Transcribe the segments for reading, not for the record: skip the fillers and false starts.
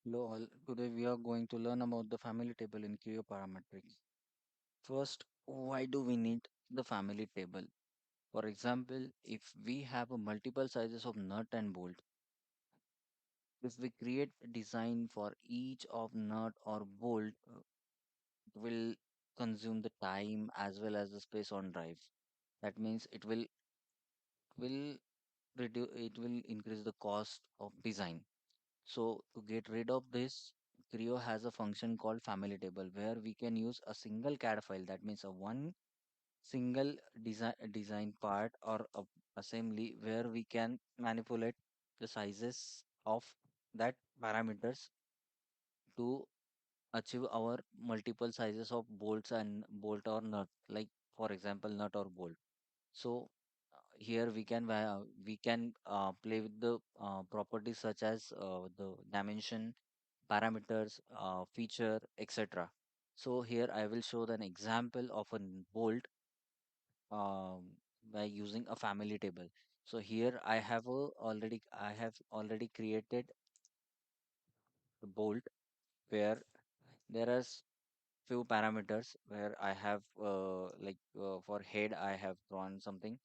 Hello all. Today we are going to learn about the family table in Creo Parametric. First, why do we need the family table? For example, if we have a multiple sizes of nut and bolt, if we create a design for each of nut or bolt, it will consume the time as well as the space on drive. That means it will reduce it will increase the cost of design. So to get rid of this, Creo has a function called family table where we can use a single CAD file. That means a one single design part or a assembly where we can manipulate the sizes of that parameters to achieve our multiple sizes of bolts and bolt or nut. Like for example, nut or bolt. So here we can play with the properties such as the dimension, parameters, feature, etc. So here I will show an example of a bolt by using a family table. So here I have already created the bolt where there are few parameters where I have for head I have drawn something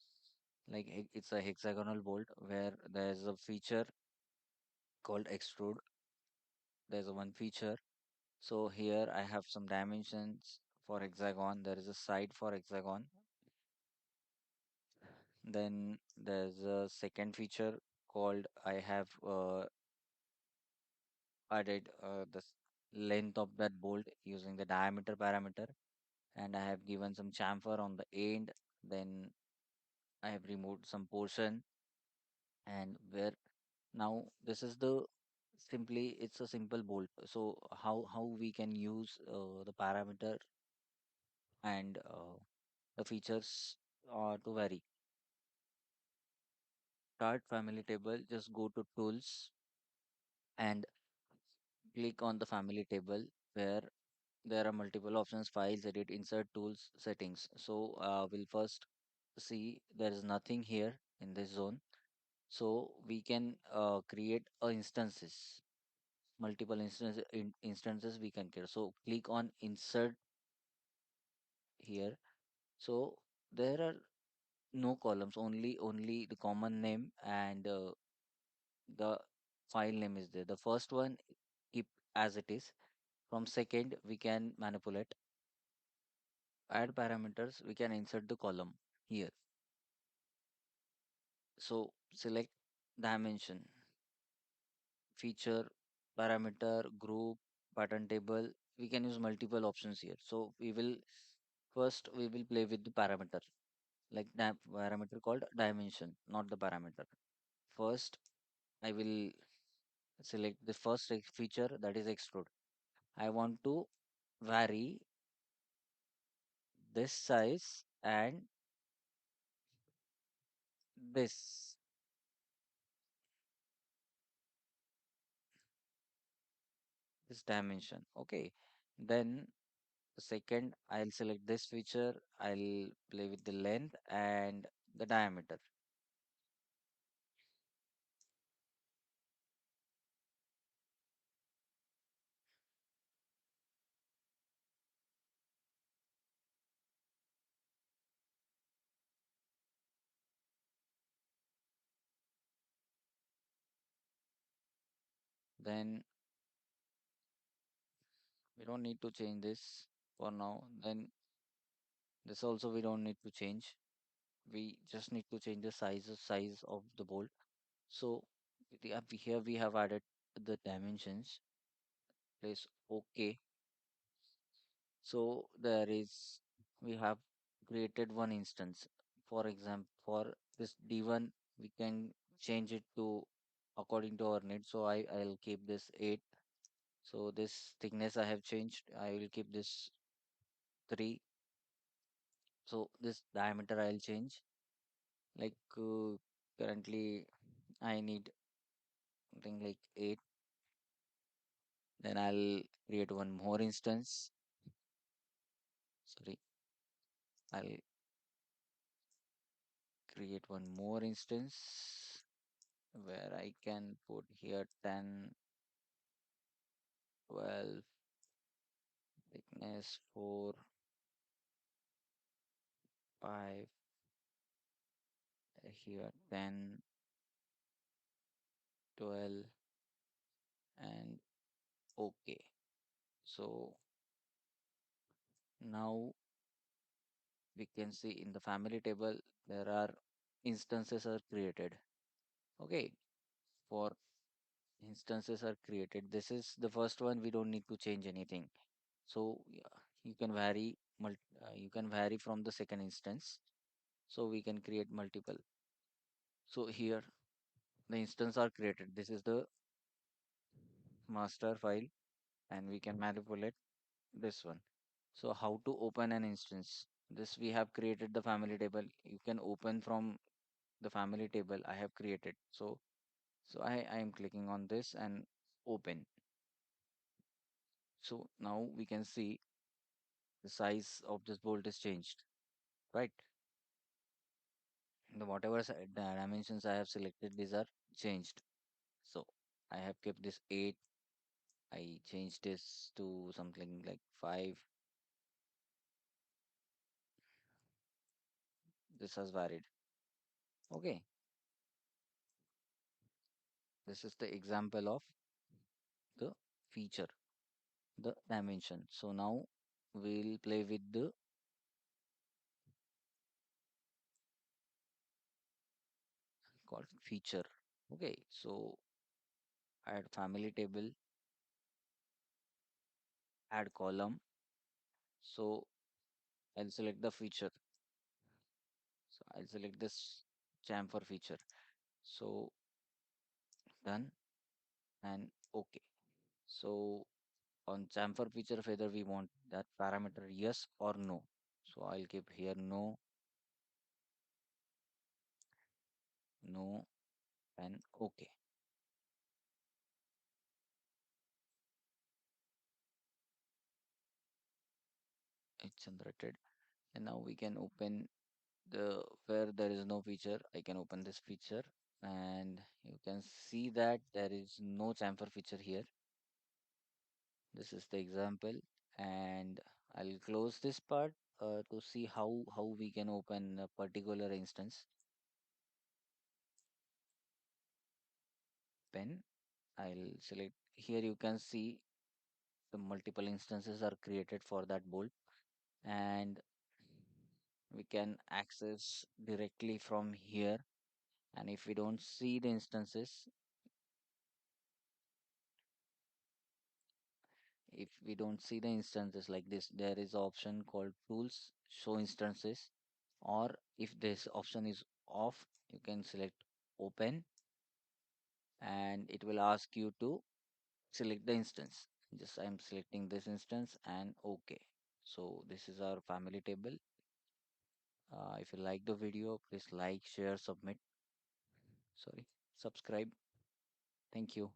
like it's a hexagonal bolt where there's a feature called extrude. There's a one feature. So here I have some dimensions for hexagon. There is a side for hexagon. Then there's a second feature called I have added length of that bolt using the diameter parameter, and I have given some chamfer on the end. Then I have removed some portion, and where now this is the simply it's a simple bolt. So how we can use the parameter and the features to vary. Start family table, just go to tools and click on the family table where there are multiple options: files, edit, insert, tools, settings. So we'll first see there is nothing here in this zone. So we can create instances, multiple instances we can create. So click on insert here. So there are no columns, only the common name and the file name is there. The first one keep as it is. From second we can manipulate, add parameters, we can insert the column here. So select dimension, feature, parameter, group, pattern table. We can use multiple options here. So we will play with the parameter, like parameter called dimension, not the parameter. First, I will select the first feature, that is extrude. I want to vary this size and this this dimension. Okay. Then the second, I'll select this feature. I'll play with the length and the diameter. Then we don't need to change this for now. Then this also we don't need to change. We just need to change the size of the bolt. So here we have added the dimensions. Place OK. So there is we have created one instance. For example, for this D1, we can change it to according to our need. So I'll keep this 8. So this thickness I have changed. I will keep this 3. So this diameter I'll change. Like currently I need something like 8. Then I'll create one more instance. Sorry, I'll create one more instance where I can put here 10. 12, thickness 4, 5, here 10, 12, and okay. So now we can see in the family table there are instances are created. Okay, for instances are created. This is the first one. We don't need to change anything. So yeah, you can vary from the second instance. So we can create multiple. So here the instance are created. This is the master file and we can manipulate this one. So how to open an instance? This we have created the family table. You can open from the family table I have created. So I am clicking on this and open. So now we can see the size of this bolt is changed, right? The whatever the dimensions I have selected, these are changed. So I have kept this 8. I changed this to something like 5. This has varied. Okay. This is the example of the feature, the dimension. So now we'll play with the called feature. Okay. So add family table, add column. So I'll select the feature. So I'll select this chamfer feature. So done and okay. So on chamfer feature whether we want that parameter yes or no. So I'll keep here no, no, and okay. It's generated. And now we can open the where there is no feature. I can open this feature and you can see that there is no chamfer feature here. This is the example and I'll close this part to see how we can open a particular instance. Pen. I'll select here. You can see the multiple instances are created for that bolt and we can access directly from here. And if we don't see the instances, if we don't see the instances like this, there is option called tools show instances, or if this option is off, you can select open and it will ask you to select the instance. Just I'm selecting this instance and okay. So this is our family table. If you like the video, please like, share, submit, sorry, subscribe. Thank you.